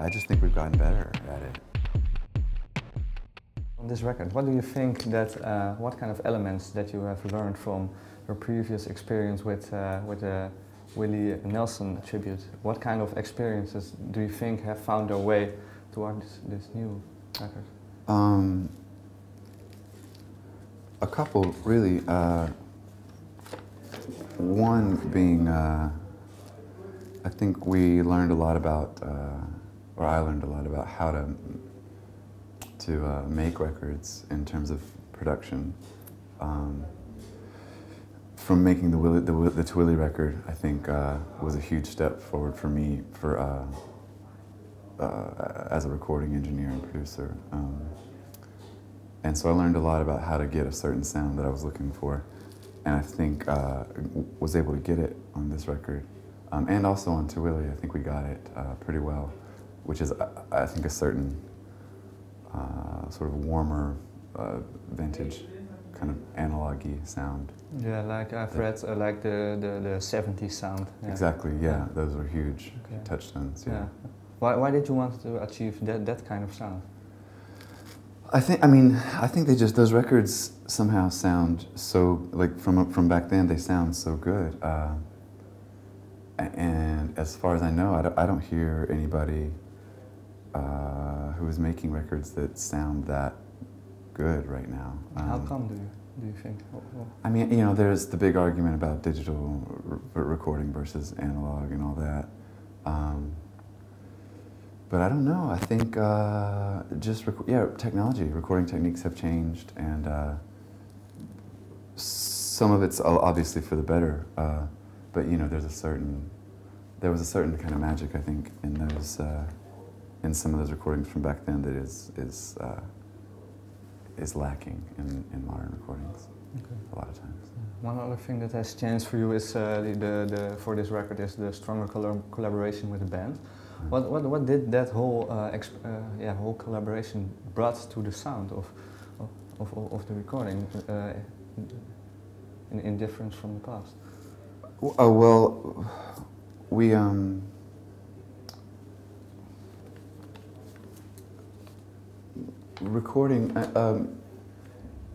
I just think we've gotten better at it. On this record, what do you think that, what kind of elements that you have learned from your previous experience with the Willie Nelson tribute? What kind of experiences do you think have found their way towards this new record? A couple, really. One being, I think we learned a lot about, or I learned a lot about how to make records in terms of production. From making the Willie record, I think was a huge step forward for me as a recording engineer and producer. And so I learned a lot about how to get a certain sound that I was looking for, and I think was able to get it on this record, and also on To Willie. I think we got it pretty well, which is I think a certain sort of warmer, vintage, kind of analog-y sound. Yeah, like I've read, like the 70s sound. Yeah. Exactly. Yeah, those were huge touchstones. Yeah. Why did you want to achieve that kind of sound? I think those records somehow sound so, like from back then, they sound so good. And as far as I know, I don't hear anybody who is making records that sound that good right now. How come do you think? I mean, you know, there's the big argument about digital recording versus analog and all that. But I don't know. I think technology, recording techniques have changed, and some of it's obviously for the better. But you know, there was a certain kind of magic, I think, in those in some of those recordings from back then that is lacking in modern recordings a lot of times. One other thing that has changed for you is for this record is the stronger collaboration with the band. What did that whole whole collaboration brought to the sound of the recording in difference from the past? Oh well, we recording,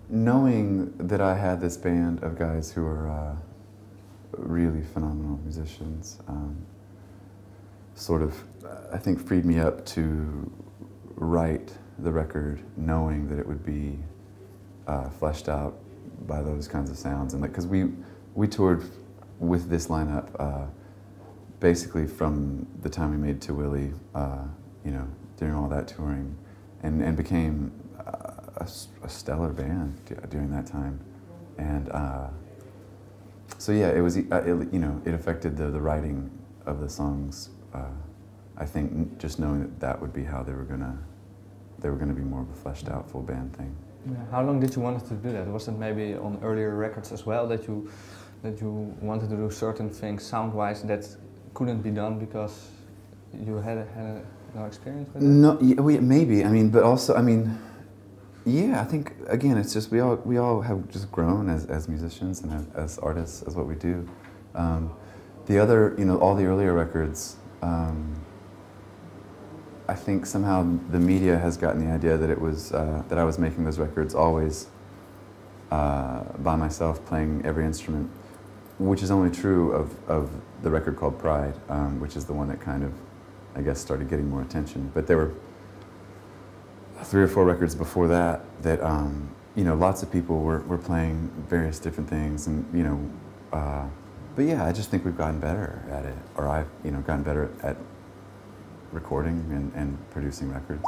knowing that I had this band of guys who are really phenomenal musicians, sort of, I think, freed me up to write the record knowing that it would be fleshed out by those kinds of sounds. And because we toured with this lineup basically from the time we made To Willie, you know, during all that touring, and became a stellar band during that time. And so yeah, it was, you know, it affected the writing of the songs. I think just knowing that would be how they were gonna be more of a fleshed out full band thing. Yeah. How long did you want to do that? Was it maybe on earlier records as well that you wanted to do certain things sound-wise that couldn't be done because you had no experience with it? No, yeah, maybe. I mean, but also, I mean, yeah. I think again, it's just we all have just grown as musicians and as artists, as what we do. The other, you know, all the earlier records. I think somehow the media has gotten the idea that it was that I was making those records always by myself, playing every instrument, which is only true of the record called Pride, which is the one that kind of, I guess, started getting more attention. But there were 3 or 4 records before that you know, lots of people were playing various different things, and you know, but yeah, I just think we've gotten better at it, or I've, you know, gotten better at recording and producing records.